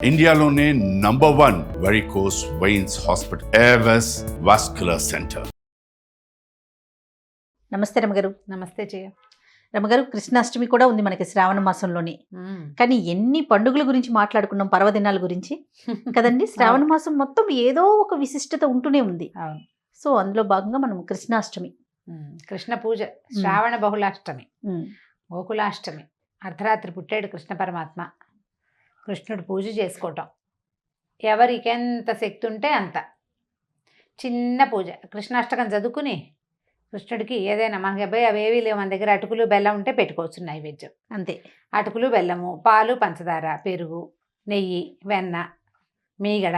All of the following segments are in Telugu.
ఇండియాలోనే #1 varicose veins hospital Avis vascular centre. నమస్తే రమగారు. నమస్తే జయ. రమగారు, కృష్ణాష్టమి కూడా ఉంది మనకి శ్రావణ మాసంలోని. కానీ ఎన్ని పండుగల గురించి మాట్లాడుకున్నాం, పర్వదినాల గురించి కదండి. శ్రావణ మాసం మొత్తం ఏదో ఒక విశిష్టత ఉంటూనే ఉంది. అవును. సో అందులో భాగంగా మనం కృష్ణాష్టమి, కృష్ణ పూజ, శ్రావణ బహుళాష్టమి, గోకులాష్టమి, అర్ధరాత్రి పుట్టాడు కృష్ణ పరమాత్మ. కృష్ణుడు పూజ చేసుకోవటం, ఎవరికి ఎంత శక్తి ఉంటే అంత చిన్న పూజ. కృష్ణాష్టకం చదువుకుని కృష్ణుడికి ఏదైనా, మనకి అబ్బాయి అవేవి లేవు మన దగ్గర, అటుకులు బెల్లం ఉంటే పెట్టుకోవచ్చు నైవేద్యం. అంతే. అటుకులు బెల్లము, పాలు పంచదార, పెరుగు, నెయ్యి, వెన్న, మీగడ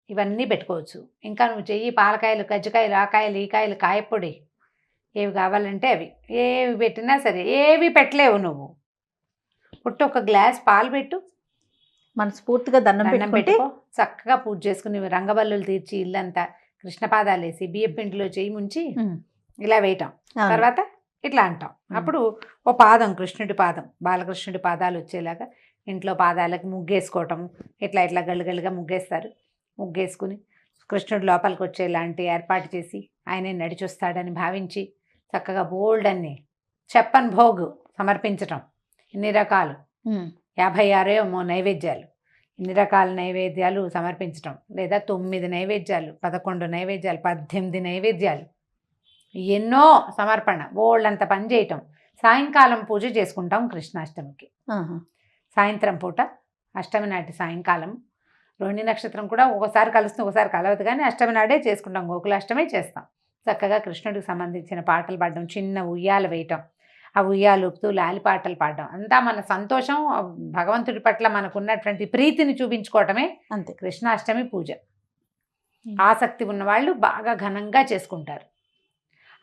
ఇవన్నీ పెట్టుకోవచ్చు. ఇంకా నువ్వు చెయ్యి పాలకాయలు, కజ్జికాయలు, ఆకాయలు, ఈకాయలు, కాయపొడి ఏవి కావాలంటే అవి ఏవి పెట్టినా సరే. ఏవి పెట్టలేవు నువ్వు, పుట్టు ఒక గ్లాస్ పాలు పెట్టు, మనస్ఫూర్తిగా దండం పెట్టుకో, చక్కగా పూజ చేసుకుని రంగబల్లులు తీర్చి ఇల్లంతా కృష్ణపాదాలు వేసి బియ్యం పిండిలో చెయ్యి ముంచి ఇలా వేయటం. తర్వాత ఇట్లా అంటాం. అప్పుడు ఓ పాదం, కృష్ణుడి పాదం, బాలకృష్ణుడి పాదాలు వచ్చేలాగా ఇంట్లో పాదాలకి ముగ్గేసుకోవటం. ఇట్లా ఇట్లా గల్లుగల్లుగా ముగ్గేస్తారు. ముగ్గేసుకుని కృష్ణుడు లోపలికి వచ్చేలాంటి ఏర్పాటు చేసి ఆయనే నడిచొస్తాడని భావించి చక్కగా బోల్డ్ అన్ని చెప్పన్ భోగ్ సమర్పించటం. ఇన్ని రకాలు 56 నైవేద్యాలు, ఇన్ని రకాల నైవేద్యాలు సమర్పించటం. లేదా 9 నైవేద్యాలు, 11 నైవేద్యాలు, 18 నైవేద్యాలు, ఎన్నో సమర్పణ, బోళ్ళంత పని చేయటం. సాయంకాలం పూజ చేసుకుంటాం కృష్ణాష్టమికి. సాయంత్రం పూట, అష్టమి నాటి సాయంకాలం. రోహిణి నక్షత్రం కూడా ఒకసారి కలుస్తుంది, ఒకసారి కలవదు, కానీ అష్టమి నాడే చేసుకుంటాం, గోకులాష్టమి చేస్తాం. చక్కగా కృష్ణుడికి సంబంధించిన పాటలు పాడడం, చిన్న ఉయ్యాలు వేయటం, ఆ ఉయ్యాలు ఊపుతూ లాలి పాటలు పాడడం, అంతా మన సంతోషం, భగవంతుడి పట్ల మనకున్నటువంటి ప్రీతిని చూపించుకోవటమే అంతే కృష్ణాష్టమి పూజ. ఆసక్తి ఉన్నవాళ్ళు బాగా ఘనంగా చేసుకుంటారు.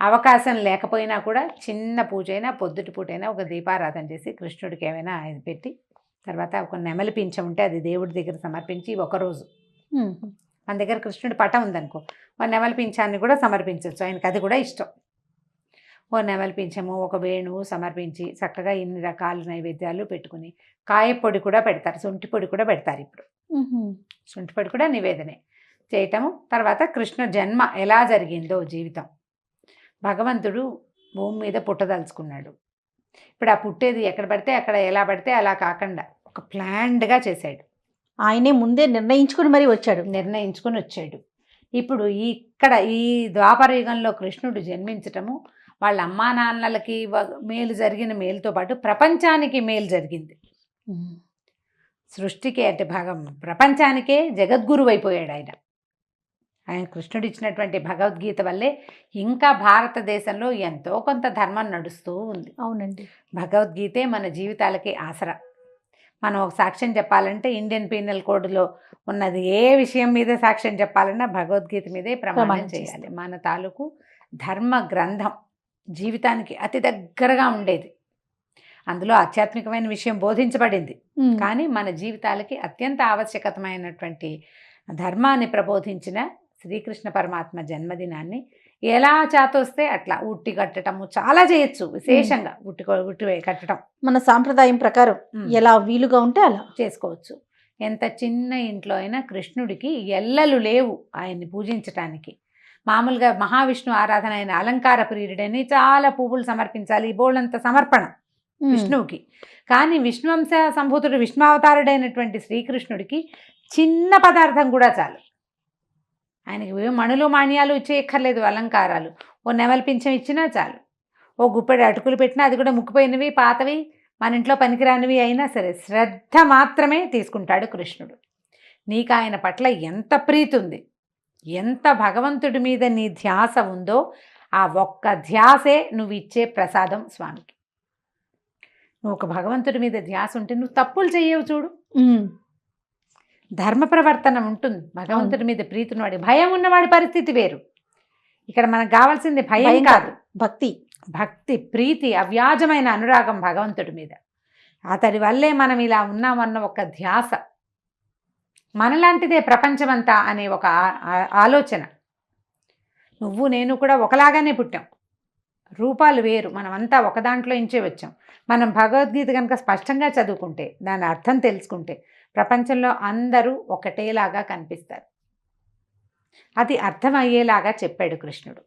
అవకాశం లేకపోయినా కూడా చిన్న పూజ అయినా, పొద్దుటి పూట అయినా ఒక దీపారాధన చేసి కృష్ణుడికి ఏమైనా ఇది పెట్టి, తర్వాత ఒక నెమలి పింఛం ఉంటే అది దేవుడి దగ్గర సమర్పించి ఒకరోజు, మన దగ్గర కృష్ణుడి పటం ఉందనుకో, ఒక నెమలి పింఛాన్ని కూడా సమర్పించవచ్చు, ఆయనకు అది కూడా ఇష్టం. ఓ నెమలి పింఛము, ఒక వేణువు సమర్పించి చక్కగా ఇన్ని రకాల నైవేద్యాలు పెట్టుకుని, కాయపొడి కూడా పెడతారు, శొంఠి పొడి కూడా పెడతారు. ఇప్పుడు శొంఠి పొడి కూడా నివేదనే చేయటము. తర్వాత కృష్ణ జన్మ ఎలా జరిగిందో, జీవితం, భగవంతుడు భూమి మీద పుట్టదలుచుకున్నాడు. ఇప్పుడు ఆ పుట్టేది ఎక్కడ పడితే అక్కడ, ఎలా పడితే అలా కాకుండా ఒక ప్లాన్డ్గా చేశాడు. ఆయనే ముందే నిర్ణయించుకుని మరీ వచ్చాడు. నిర్ణయించుకుని వచ్చాడు. ఇప్పుడు ఇక్కడ ఈ ద్వాపర యుగంలో కృష్ణుడు జన్మించటము వాళ్ళ అమ్మా నాన్నలకి మేలు జరిగిన మేలుతో పాటు ప్రపంచానికి మేలు జరిగింది. సృష్టికి అంటే ప్రపంచానికే జగద్గురువు అయిపోయాడు ఆయన. ఆయన కృష్ణుడు ఇచ్చినటువంటి భగవద్గీత వల్లే ఇంకా భారతదేశంలో ఎంతో కొంత ధర్మం నడుస్తూ ఉంది. అవునండి. భగవద్గీతే మన జీవితాలకి ఆసరా. మనం ఒక సాక్ష్యం చెప్పాలంటే ఇండియన్ పీనల్ కోడ్లో ఉన్నది ఏ విషయం మీద సాక్ష్యం చెప్పాలన్నా భగవద్గీత మీదే ప్రమాణం చేయాలి. మన తాలూకు ధర్మ గ్రంథం జీవితానికి అతి దగ్గరగా ఉండేది. అందులో ఆధ్యాత్మికమైన విషయం బోధించబడింది, కానీ మన జీవితాలకి అత్యంత ఆవశ్యకతమైనటువంటి ధర్మాన్ని ప్రబోధించిన శ్రీకృష్ణ పరమాత్మ జన్మదినాన్ని ఎలా చేతొస్తే అట్లా ఉట్టి కట్టడము చాలా చేయొచ్చు. విశేషంగా ఉట్టి కట్టడం మన సాంప్రదాయం ప్రకారం ఎలా వీలుగా ఉంటే అలా చేసుకోవచ్చు. ఎంత చిన్న ఇంట్లో అయినా కృష్ణుడికి ఎల్లలు లేవు ఆయన్ని పూజించటానికి. మామూలుగా మహావిష్ణు ఆరాధన, ఆయన అలంకార ప్రియుడని చాలా పువ్వులు సమర్పించాలి, బోళ్ళంత సమర్పణ విష్ణువుకి. కానీ విష్ణువంశ సంభూతుడు, విష్ణువతారుడైనటువంటి శ్రీకృష్ణుడికి చిన్న పదార్థం కూడా చాలు. ఆయనకి మణులు మాణ్యాలు ఇచ్చేయక్కర్లేదు, అలంకారాలు. ఓ నెమలి పింఛం ఇచ్చినా చాలు, ఓ గుప్పెడు అటుకులు పెట్టినా, అది కూడా ముక్కిపోయినవి, పాతవి, మన ఇంట్లో పనికిరానివి అయినా సరే శ్రద్ధ మాత్రమే తీసుకుంటాడు కృష్ణుడు. నీకు ఆయన పట్ల ఎంత ప్రీతి ఉంది, ఎంత భగవంతుడి మీద నీ ధ్యాస ఉందో, ఆ ఒక్క ధ్యాసే నువ్వు ఇచ్చే ప్రసాదం స్వామికి. నువ్వు ఒక భగవంతుడి మీద ధ్యాస ఉంటే నువ్వు తప్పులు చెయ్యవు. చూడు, ధర్మ ప్రవర్తన ఉంటుంది. భగవంతుడి మీద ప్రీతి ఉన్నవాడి, భయం ఉన్నవాడి పరిస్థితి వేరు. ఇక్కడ మనకు కావాల్సింది భయం కాదు, భక్తి. భక్తి, ప్రీతి, అవ్యాజమైన అనురాగం భగవంతుడి మీద. అతడి వల్లే మనం ఇలా ఉన్నామన్న ఒక ధ్యాస. మనలాంటిదే ప్రపంచమంతా అనే ఒక ఆలోచన. నువ్వు నేను కూడా ఒకలాగానే పుట్టాం, రూపాలు వేరు, మనమంతా ఒక దాంట్లో ఇంచే వచ్చాం. మనం భగవద్గీత కనుక స్పష్టంగా చదువుకుంటే, దాని అర్థం తెలుసుకుంటే, ప్రపంచంలో అందరూ ఒకటేలాగా కనిపిస్తారు. అది అర్థమయ్యేలాగా చెప్పాడు కృష్ణుడు.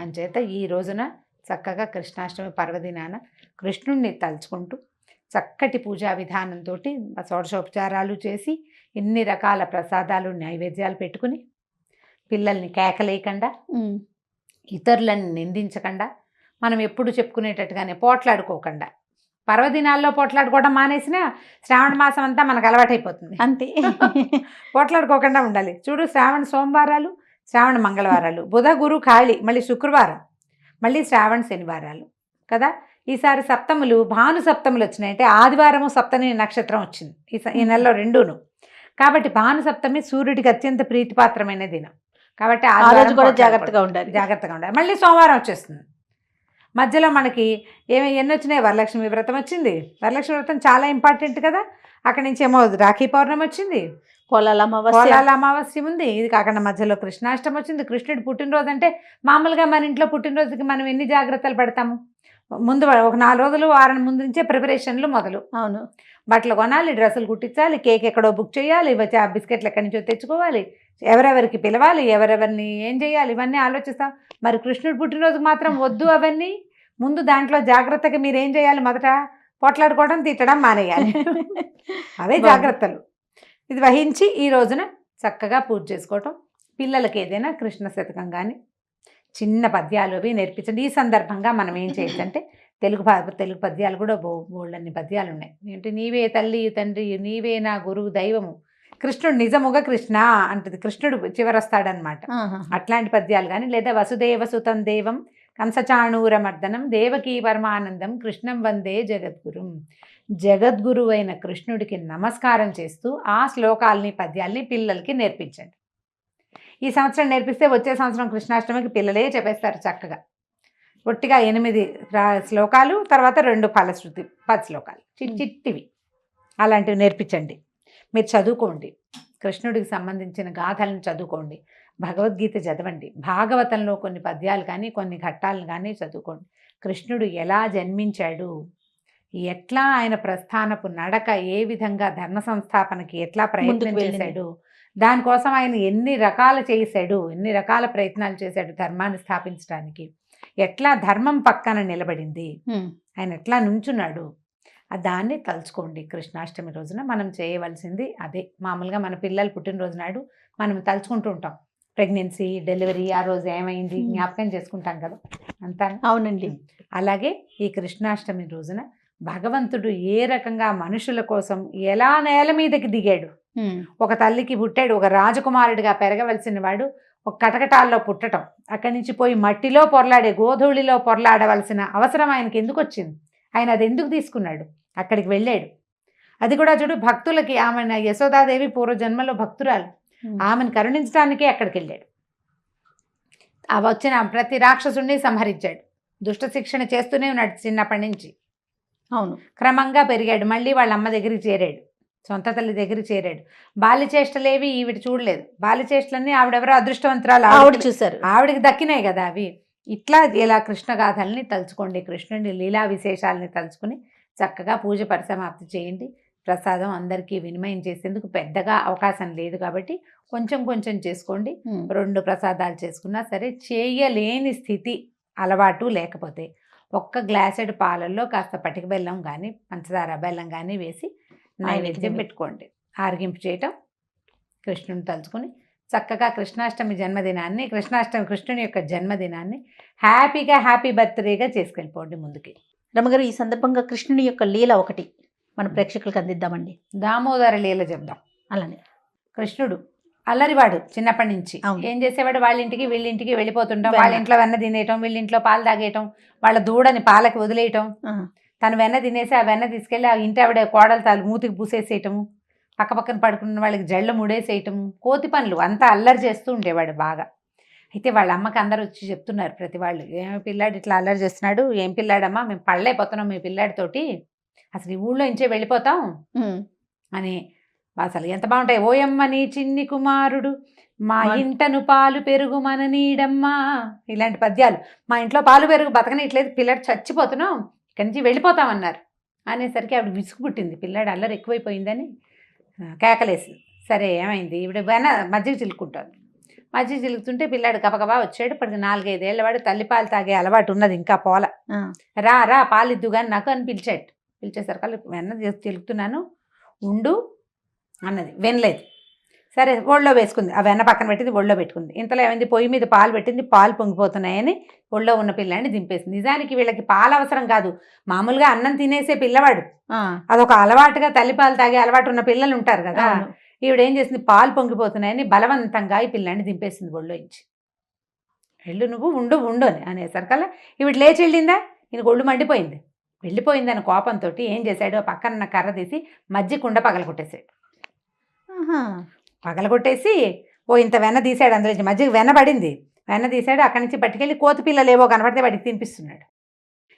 అంచేత ఈ రోజున చక్కగా కృష్ణాష్టమి పర్వదినాన కృష్ణుడిని తలుచుకుంటూ చక్కటి పూజా విధానంతో షోడశోపచారాలు చేసి ఎన్ని రకాల ప్రసాదాలు నైవేద్యాలు పెట్టుకుని పిల్లల్ని కేకలేయకుండా ఇతరులను నిందించకుండా మనం ఎప్పుడు చెప్పుకునేటట్టుగానే పోట్లాడుకోకుండా, పర్వదినాల్లో పోట్లాడుకోవడం మానేసినా శ్రావణ మాసం అంతా మనకు అలవాటైపోతుంది. అంతే. పోట్లాడుకోకుండా ఉండాలి. చూడు, శ్రావణ సోమవారాలు, శ్రావణ మంగళవారాలు, బుధ గురు ఖాళీ, మళ్ళీ శుక్రవారం, మళ్ళీ శ్రావణ శనివారాలు కదా. ఈసారి సప్తములు, భాను సప్తములు వచ్చినాయి. అంటే ఆదివారము సప్తమి నక్షత్రం వచ్చింది ఈ నెలలో రెండూను. కాబట్టి భాను సప్తమి సూర్యుడికి అత్యంత ప్రీతిపాత్రమైన దినం. కాబట్టి ఆ రోజు కూడా జాగ్రత్తగా ఉండాలి. మళ్ళీ సోమవారం వచ్చేస్తుంది. మధ్యలో మనకి ఎన్ని వచ్చినాయి? వరలక్ష్మి వ్రతం వచ్చింది. వరలక్ష్మి వ్రతం చాలా ఇంపార్టెంట్ కదా. అక్కడి నుంచి ఏమో రాఖీ పౌర్ణమి వచ్చింది, పొలాల అమావాస్య ఉంది. ఇది కాకుండా మధ్యలో కృష్ణాష్టమి వచ్చింది. కృష్ణుడి పుట్టినరోజు అంటే మామూలుగా మన ఇంట్లో పుట్టినరోజుకి మనం ఎన్ని జాగ్రత్తలు పడతాము? ముందు ఒక 4 రోజులు, వారం ముందు నుంచే ప్రిపరేషన్లు మొదలు. అవును. బట్టలు కొనాలి, డ్రెస్సులు కుట్టించాలి, కేక్ ఎక్కడో బుక్ చేయాలి, వచ్చి ఆ బిస్కెట్లు ఎక్కడి నుంచో తెచ్చుకోవాలి, ఎవరెవరికి పిలవాలి, ఎవరెవరిని ఏం చేయాలి, ఇవన్నీ ఆలోచిస్తాం. మరి కృష్ణుడి పుట్టినరోజుకి మాత్రం వద్దు అవన్నీ. ముందు దాంట్లో జాగ్రత్తగా మీరు ఏం చేయాలి? మొదట పోట్లాడుకోవడం, తిట్టడం మానేయాలి. అవే జాగ్రత్తలు. ఇది వహించి ఈ రోజున చక్కగా పూజ చేసుకోవటం. పిల్లలకి ఏదైనా కృష్ణ శతకం కానీ చిన్న పద్యాలు అవి నేర్పించండి. ఈ సందర్భంగా మనం ఏం చేయొచ్చు అంటే తెలుగు పద్యాలు కూడా బోళ్ళన్ని పద్యాలు ఉన్నాయి. ఏంటి, నీవే తల్లి తండ్రి, నీవే నా గురువు దైవము, కృష్ణుడు నిజముగా కృష్ణ అంటది. కృష్ణుడు చివరొస్తాడనమాట. అట్లాంటి పద్యాలు కానీ, లేదా వసుదేవ సుతం దేవం కంసచాణూరమర్దనం దేవకీ పరమానందం కృష్ణం వందే జగద్గురుం, జగద్గురు అయిన కృష్ణుడికి నమస్కారం చేస్తూ ఆ శ్లోకాలని పద్యాల్ని పిల్లలకి నేర్పించండి. ఈ సంవత్సరం నేర్పిస్తే వచ్చే సంవత్సరం కృష్ణాష్టమికి పిల్లలే చెప్పేస్తారు చక్కగా. ఒట్టిగా 8 శ్లోకాలు, తర్వాత 2 ఫలశ్రుతి 10 శ్లోకాలు చిట్టివి అలాంటివి నేర్పించండి. మీరు చదువుకోండి, కృష్ణుడికి సంబంధించిన గాథలను చదువుకోండి, భగవద్గీత చదవండి, భాగవతంలో కొన్ని పద్యాలు కానీ కొన్ని ఘట్టాలను కానీ చదువుకోండి. కృష్ణుడు ఎలా జన్మించాడు, ఎట్లా ఆయన ప్రస్థానపు నడక, ఏ విధంగా ధర్మ సంస్థాపనకి ఎట్లా ప్రయత్నం చేశాడు, దానికోసం ఆయన ఎన్ని రకాల ప్రయత్నాలు చేశాడు ధర్మాన్ని స్థాపించడానికి, ఎట్లా ధర్మం పక్కన నిలబడింది, ఆయన ఎట్లా నుంచున్నాడు, దాన్ని తలుచుకోండి. కృష్ణాష్టమి రోజున మనం చేయవలసింది అదే. మామూలుగా మన పిల్లలు పుట్టినరోజు నాడు మనం తలుచుకుంటూ ఉంటాం. ప్రెగ్నెన్సీ, డెలివరీ, ఆ రోజు ఏమైంది జ్ఞాపకం చేసుకుంటాం కదా, అంతా. అవునండి. అలాగే ఈ కృష్ణాష్టమి రోజున భగవంతుడు ఏ రకంగా మనుషుల కోసం ఎలా నేల మీదకి దిగాడు. ఒక తల్లికి పుట్టాడు, ఒక రాజకుమారుడిగా పెరగవలసిన వాడు ఒక కటకటాల్లో పుట్టడం, అక్కడి నుంచి పోయి మట్టిలో పొరలాడే, గోధూళిలో పొరలాడవలసిన అవసరం ఆయనకి ఎందుకు వచ్చింది? ఆయన అది ఎందుకు తీసుకున్నాడు? అక్కడికి వెళ్ళాడు. అది కూడా చూడు, భక్తులకి, ఆమె యశోదాదేవి పూర్వజన్మలో భక్తురాలు, ఆమెను కరుణించడానికే అక్కడికి వెళ్ళాడు. ఆ వచ్చిన ప్రతి రాక్షసుడిని సంహరించాడు. దుష్ట శిక్షణ చేస్తూనే ఉన్నాడు చిన్నప్పటి నుంచి. అవును. క్రమంగా పెరిగాడు. మళ్ళీ వాళ్ళ అమ్మ దగ్గరికి చేరాడు, సొంత తల్లి దగ్గరికి చేరాడు. బాల్యచేష్టలేవి ఈవిడ చూడలేదు. బాల్యచేష్టలన్నీ ఆవిడెవరో అదృష్టవంతురాలు, ఆవిడ చూశారు, ఆవిడకి దక్కినాయి కదా అవి. ఇట్లా ఇలా కృష్ణగాథల్ని తలుచుకోండి, కృష్ణుని లీలా విశేషాలని తలుచుకుని చక్కగా పూజ పరిసమాప్తి చేయండి. ప్రసాదం అందరికీ వినిమయం చేసేందుకు పెద్దగా అవకాశం లేదు కాబట్టి కొంచెం కొంచెం చేసుకోండి. 2 ప్రసాదాలు చేసుకున్నా సరే, చేయలేని స్థితి అలవాటు లేకపోతే ఒక్క గ్లాసెడ్ పాలల్లో కాస్త పటిక బెల్లం కానీ పంచదార బెల్లం కానీ వేసి నైవేద్యం పెట్టుకోండి. ఆరగింపు చేయటం, కృష్ణుని తలుచుకుని చక్కగా కృష్ణాష్టమి జన్మదినాన్ని, కృష్ణుని యొక్క జన్మదినాన్ని హ్యాపీ బర్త్డేగా చేసుకెళ్ళిపోండి ముందుకి. రమగారు, ఈ సందర్భంగా కృష్ణుని యొక్క లీల ఒకటి మన ప్రేక్షకులకు అందిద్దామండి. దామోదర లీల చెప్దాం. అలానే కృష్ణుడు అల్లరివాడు చిన్నప్పటి నుంచి. ఏం చేసేవాడు? వాళ్ళ ఇంటికి వీళ్ళింటికి వెళ్ళిపోతుంటాం. వాళ్ళ ఇంట్లో వెన్న తినేయటం, వీళ్ళ ఇంట్లో పాలు తాగేయటం, వాళ్ళ దూడని పాలకి వదిలేయటం, తను వెన్న తినేసి ఆ వెన్న తీసుకెళ్ళి ఆ ఇంటి ఆవిడ కోడలు మూతికి పూసేసేయటము, పక్కపక్కన పడుకున్న వాళ్ళకి జళ్ళు ముడేసేయటము, కోతి పనులు అంతా అల్లరి చేస్తూ ఉండేవాడు బాగా. అయితే వాళ్ళ అమ్మకి అందరూ వచ్చి చెప్తున్నారు ప్రతి వాళ్ళు, ఏమి పిల్లాడు ఇట్లా అల్లరి చేస్తున్నాడు, ఏం పిల్లాడమ్మా, మేము పళ్ళైపోతున్నాం మీ పిల్లాడితోటి, అసలు ఈ ఊళ్ళో ఇంచే వెళ్ళిపోతాం అని. అసలు ఎంత బాగుంటాయి. ఓయమ్మ నీ చిన్ని కుమారుడు, మా ఇంటను పాలు పెరుగు మన నీడమ్మా, ఇలాంటి పద్యాలు. మా ఇంట్లో పాలు పెరుగు బతకనిట్లేదు, పిల్లాడు చచ్చిపోతున్నాం, ఇక్కడి నుంచి వెళ్ళిపోతామన్నారు. అనేసరికి ఆవిడ విసుగు పుట్టింది, పిల్లాడు అల్లరి ఎక్కువైపోయిందని. కేకలేసింది. సరే ఏమైంది, ఇప్పుడు వెన మజ్జిగ చిలుక్కుంటుంది. మజ్జిగ చిలుకుతుంటే పిల్లాడు గబగబా వచ్చాడు. ఇప్పటికి 4-5 ఏళ్ల వాడు, తల్లిపాలు తాగే అలవాటు ఉన్నది ఇంకా పోల. రా పాలిద్దు కానీ నాకు అని పిలిచాడు. పిలిచేసరికి వెన్న చిలుకుతున్నాను ఉండు అన్నది. వినలేదు. సరే ఒళ్ళో వేసుకుంది. ఆ వెన్న పక్కన పెట్టింది, ఒళ్ళో పెట్టుకుంది. ఇంతలో ఏమైంది, పొయ్యి మీద పాలు పెట్టింది, పాలు పొంగిపోతున్నాయని ఒళ్ళో ఉన్న పిల్లాడిని దింపేసింది. నిజానికి వీళ్ళకి పాలు అవసరం కాదు, మామూలుగా అన్నం తినేసే పిల్లవాడు. అదొక అలవాటుగా తల్లిపాలు తాగే అలవాటు ఉన్న పిల్లలు ఉంటారు కదా. ఈవిడేం చేసింది, పాలు పొంగిపోతున్నాయని బలవంతంగా ఈ పిల్లాడిని దింపేసింది ఒళ్ళో ఇచ్చి. వెళ్ళు నువ్వు ఉండు అని అనేసరికల్లా ఈవిడ లేచి వెళ్ళిందా, ఈయనకు ఒళ్ళు మండిపోయింది. వెళ్ళిపోయిందని కోపంతో ఏం చేశాడు, పక్కన కర్ర తీసి మజ్జిగ కుండ పగలగొట్టేశాడు. పగలగొట్టేసి ఇంత వెన్న తీసాడు, అందులో మజ్జిగ వెన్న పడింది. వెన్న తీసాడు, అక్కడి నుంచి పట్టుకెళ్ళి కోతి పిల్లలు ఏవో కనపడితే వాటికి తినిపిస్తున్నాడు.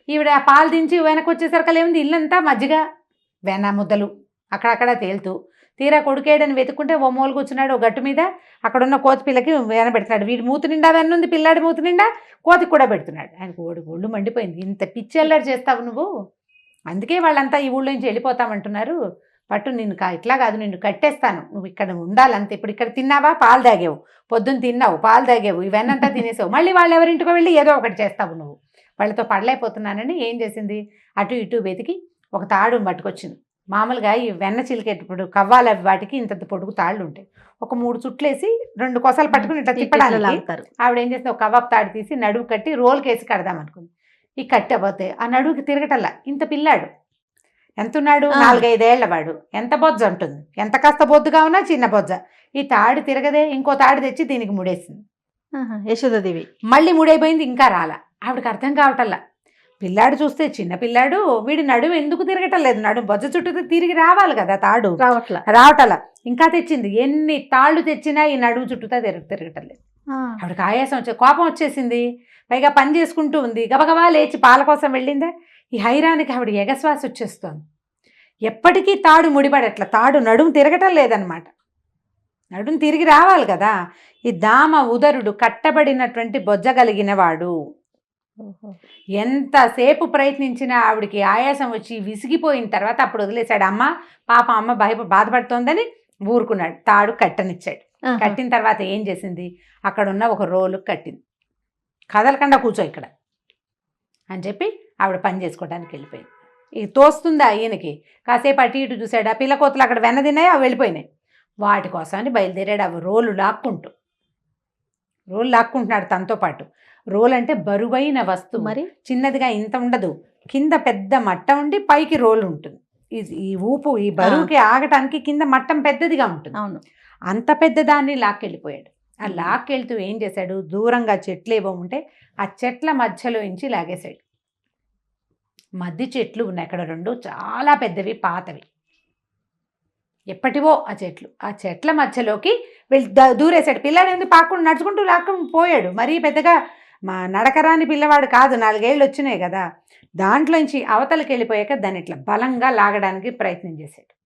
ఈవిడ ఆ పాలు దించి వెనక్కి వచ్చేసరికి ఏముంది, ఇల్లంతా మజ్జిగ వెన్న ముద్దలు అక్కడక్కడ తేలుతూ. తీరా కొడుకేడని వెతుక్కుంటే ఓ మూల కూర్చున్నాడు, ఓ గట్టు మీద అక్కడున్న కోతి పిల్లకి వెన పెడుతున్నాడు. వీడి మూతి నిండా వెన్న ఉంది, పిల్లాడి మూతి నిండా కోతికి కూడా పెడుతున్నాడు. ఆయనకు ఒళ్ళు మండిపోయింది. ఇంత పిచ్చెల్లరి చేస్తావు నువ్వు, అందుకే వాళ్ళంతా ఈ ఊళ్ళో నుంచి వెళ్ళిపోతామంటున్నారు. పట్టు నిన్ను ఇట్లా కాదు, నిన్ను కట్టేస్తాను, నువ్వు ఇక్కడ ఉండాలంతే. ఇప్పుడు ఇక్కడ తిన్నావా, పాలు తాగేవు, పొద్దున్న తిన్నావు, పాలు తాగేవు, ఇవన్నంతా తినేసావు, మళ్ళీ వాళ్ళు ఎవరింటికో వెళ్ళి ఏదో ఒకటి చేస్తావు నువ్వు. వాళ్ళతో పడలేకపోతున్నానని ఏం చేసింది, అటు ఇటు వెతికి ఒక తాడు పట్టుకొచ్చింది. మామూలుగా ఈ వెన్న చిలికేటప్పుడు కవ్వాల వాటికి ఇంత పొడుగు తాళ్ళు ఉంటాయి. ఒక 3 చుట్లేసి 2 కొసలు పట్టుకుని ఇట్లా తిప్పడానికి ఆవిడ ఏం చేస్తే ఒక కవ్వపు తాడు తీసి నడువు కట్టి రోల్కేసి కడదాం అనుకుంది. ఈ కట్టబోతే ఆ నడువుకి తిరగటల్లా. ఇంత పిల్లాడు ఎంతున్నాడు, 4-5 ఏళ్ల వాడు, ఎంత బొజ్జ ఉంటుంది, ఎంత కాస్త బొద్దుగా ఉన్నా చిన్న బొజ్జ. ఈ తాడు తిరగదే, ఇంకో తాడు తెచ్చి దీనికి ముడేసింది యశోదాదేవి. మళ్ళీ ముడైపోయింది, ఇంకా రాలా. ఆవిడకి అర్థం కావటల్లా. పిల్లాడు చూస్తే చిన్న పిల్లాడు, వీడి నడుము ఎందుకు తిరగటం లేదు, నడుము బొజ్జ చుట్టూ తిరిగి రావాలి కదా, తాడు రావటలా. ఇంకా తెచ్చింది, ఎన్ని తాళ్ళు తెచ్చినా ఈ నడుము చుట్టూతా తిరగటం లేదు. ఆవిడకి ఆయాసం కోపం వచ్చేసింది. పైగా పని చేసుకుంటూ ఉంది. గబగబా లేచి పాల కోసం వెళ్ళిందా. ఈ హైరానికి ఆవిడ ఎగశ్వాస వచ్చేస్తోంది. ఎప్పటికీ తాడు ముడిపడట్ల, తాడు నడుము తిరగటం లేదనమాట. నడుము తిరిగి రావాలి కదా. ఈ దామ ఉదరుడు కట్టబడినటువంటి బొజ్జ కలిగిన వాడు. ఎంతసేపు ప్రయత్నించినా ఆవిడికి ఆయాసం వచ్చి విసిగిపోయిన తర్వాత అప్పుడు వదిలేశాడు. అమ్మ పాప అమ్మ బాధపడుతోందని ఊరుకున్నాడు. తాడు కట్టనిచ్చాడు. కట్టిన తర్వాత ఏం చేసింది, అక్కడ ఉన్న ఒక రోలు కట్టింది. కదలకుండా కూర్చో ఇక్కడ అని చెప్పి ఆవిడ పని చేసుకోవడానికి వెళ్ళిపోయింది. ఇక తోస్తుందా ఈయనకి, కాసేపు అటు ఇటు చూశాడు. ఆ పిల్ల కోతలు అక్కడ వెన్న తిన్నాయి, అవి వెళ్ళిపోయినాయి. వాటి కోసమని బయలుదేరాడు. అవి రోలు లాక్కుంటున్నాడు తనతో పాటు. రోల్ అంటే బరువైన వస్తువు, మరి చిన్నదిగా ఇంత ఉండదు, కింద పెద్ద మట్ట ఉండి పైకి రోలు ఉంటుంది. ఈ ఊపు ఈ బరువుకి ఆగటానికి కింద మట్టం పెద్దదిగా ఉంటుంది. అవును, అంత పెద్ద దాన్ని లాక్కెళ్ళిపోయాడు. ఆ లాక్కెళ్తూ ఏం చేశాడు, దూరంగా చెట్లు ఏవో ఉంటే ఆ చెట్ల మధ్యలో నుంచి లాగేశాడు. మద్ది చెట్లు ఉన్నాయి అక్కడ 2, చాలా పెద్దవి, పాతవి, ఎప్పటివో ఆ చెట్లు. ఆ చెట్ల మధ్యలోకి వెళ్ళి దూరేశాడు. పిల్లాడు ఎందుకు పాకుండా నడుచుకుంటూ లాక్కొని పోయాడు. మరీ పెద్దగా మా నడకరాని పిల్లవాడు కాదు, 4 ఏళ్ళు వచ్చినాయి కదా. దాంట్లోంచి అవతలకి వెళ్ళిపోయాక దాన్ని ఇట్లా బలంగా లాగడానికి ప్రయత్నం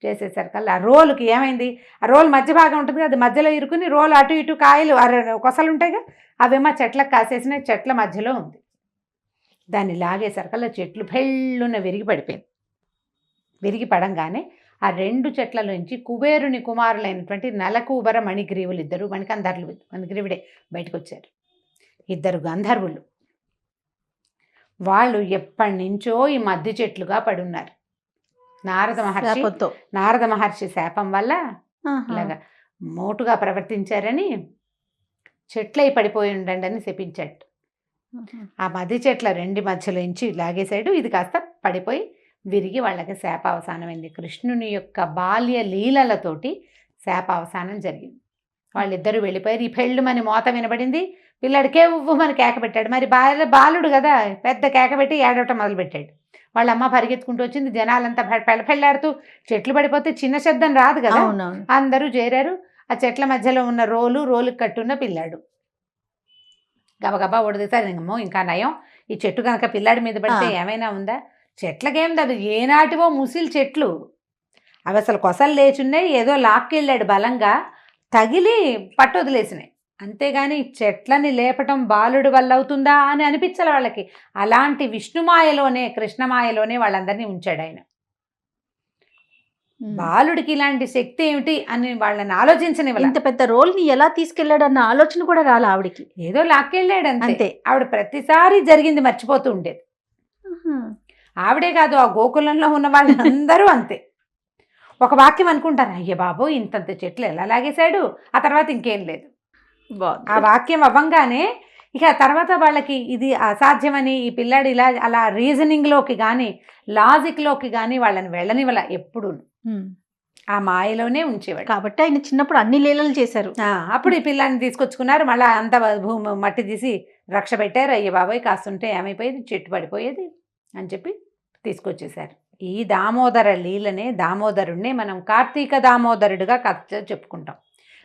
చేసేసరికల్లా ఆ రోలుకి ఏమైంది, ఆ రోలు మధ్య భాగం ఉంటుంది కదా, అది మధ్యలో ఇరుకుని రోలు అటు ఇటు కాయలు కొసలు ఉంటాయిగా, అవేమో చెట్లకు కాసేసిన చెట్ల మధ్యలో ఉంది. దాన్ని లాగేసరికల్లా చెట్లు భెళ్ళున విరిగి పడిపోయింది. విరిగి పడంగానే ఆ 2 చెట్లలోంచి కుబేరుని కుమారులైనటువంటి నలకూబర మణిగ్రీవులు, 2 మణికంధర్లు, మణిగ్రీవుడే బయటకు వచ్చారు. 2 గంధర్వులు. వాళ్ళు ఎప్పటి నుంచో ఈ మద్ది చెట్లుగా పడున్నారు. నారద మహర్షి శాపం వల్ల ఇలాగా మోటుగా ప్రవర్తించారని చెట్లై పడిపోయి ఉండండి అని శపించాడు. ఆ మద్ది చెట్ల 2 మధ్యలోంచి లాగేశాడు. ఇది కాస్త పడిపోయి విరిగి వాళ్ళకి శాపావసానమైంది. కృష్ణుని యొక్క బాల్య లీలలతోటి శాపావసానం జరిగింది. వాళ్ళిద్దరూ వెళ్ళిపోయారు. ఈ పెళ్ళుమని మోత వినబడింది. పిల్లాడికే ఉవ్వమని కేక పెట్టాడు. మరి బాలుడు కదా, పెద్ద కేక పెట్టి ఏడవటం మొదలుపెట్టాడు. వాళ్ళ అమ్మ పరిగెత్తుకుంటూ వచ్చింది. జనాలంతా పెళ్ళాడుతూ, చెట్లు పడిపోతే చిన్న శబ్దం రాదు కదా, అందరూ చేరారు. ఆ చెట్ల మధ్యలో ఉన్న రోలుకి కట్టున్న పిల్లాడు గబగబా ఒడిదేశారు. ఇంకా నయం, ఈ చెట్టు కనుక పిల్లాడి మీద పడితే ఏమైనా ఉందా, చెట్లకేం అది ఏనాటివో ముసిలి చెట్లు, అవి అసలు కొసలు లేచున్నాయి. ఏదో లాక్కెళ్ళాడు బలంగా, తగిలి పట్టు వదిలేసినాయి. అంతేగాని చెట్లని లేపటం బాలుడు వల్ల అవుతుందా అని అనిపించాలి వాళ్ళకి. అలాంటి విష్ణుమాయలోనే, కృష్ణమాయలోనే వాళ్ళందరినీ ఉంచాడు ఆయన. బాలుడికి ఇలాంటి శక్తి ఏమిటి అని వాళ్ళని ఆలోచించనివ్వాలి. ఇంత పెద్ద రోల్ ని ఎలా తీసుకెళ్లాడు అన్న ఆలోచన కూడా రాలా ఆవిడికి. ఏదో లాక్కెళ్ళాడు అంతే. అంతే. ఆవిడ ప్రతిసారి జరిగింది మర్చిపోతూ ఉండేది. ఆవిడే కాదు, ఆ గోకులంలో ఉన్న వాళ్ళందరూ అంతే. ఒక వాక్యం అనుకుంటారు, అయ్య బాబు ఇంతంత చెట్లు ఎలా లాగేశాడు, ఆ తర్వాత ఇంకేం లేదు. ఆ వాక్యం అవ్వంగానే ఇక తర్వాత వాళ్ళకి ఇది అసాధ్యమని, ఈ పిల్లాడు ఇలా అలా రీజనింగ్లోకి కానీ లాజిక్లోకి కానీ వాళ్ళని వెళ్ళనివ్వాల. ఎప్పుడు ఆ మాయలోనే ఉంచేవాడు. కాబట్టి ఆయన చిన్నప్పుడు అన్ని లీలలు చేశారు. అప్పుడు ఈ పిల్లాన్ని తీసుకొచ్చుకున్నారు, మళ్ళీ అంత భూమి మట్టి తీసి రక్ష పెట్టారు. అయ్య బాబాయ్ కాస్తుంటే ఏమైపోయేది, చెట్టు పడిపోయేది అని చెప్పి తీసుకొచ్చేసారు. ఈ దామోదర లీలనే, దామోదరుడినే మనం కార్తీక దామోదరుడిగా కథ చెప్పుకుంటాం.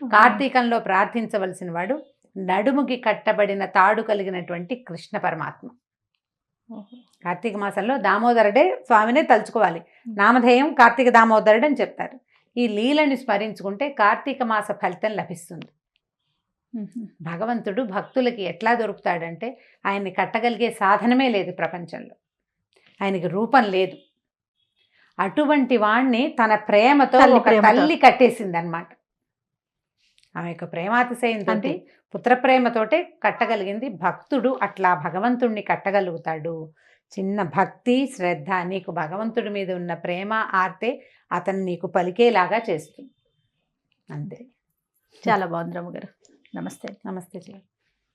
కార్తీకంలో ప్రార్థించవలసిన వాడు నడుముకి కట్టబడిన తాడు కలిగినటువంటి కృష్ణ పరమాత్మ. కార్తీక మాసంలో దామోదరుడే స్వామినే తలుచుకోవాలి. నామధేయం కార్తీక దామోదరుడు అని చెప్తారు. ఈ లీలని స్మరించుకుంటే కార్తీక మాస ఫలితం లభిస్తుంది. భగవంతుడు భక్తులకి ఎట్లా దొరుకుతాడంటే ఆయన్ని కట్టగలిగే సాధనమే లేదు ప్రపంచంలో. ఆయనకి రూపం లేదు. అటువంటి వాణ్ణి తన ప్రేమతో ఒక తల్లి కట్టేసింది అనమాట. ఆమె యొక్క ప్రేమాతిశయంతో, పుత్రప్రేమతోటే కట్టగలిగింది. భక్తుడు అట్లా భగవంతుణ్ణి కట్టగలుగుతాడు. చిన్న భక్తి శ్రద్ధ, నీకు భగవంతుడి మీద ఉన్న ప్రేమ ఆర్తే అతను నీకు పలికేలాగా చేస్తుంది. అంతే. చాలా బాగుంది రమ్మ గారు. నమస్తే. నమస్తే.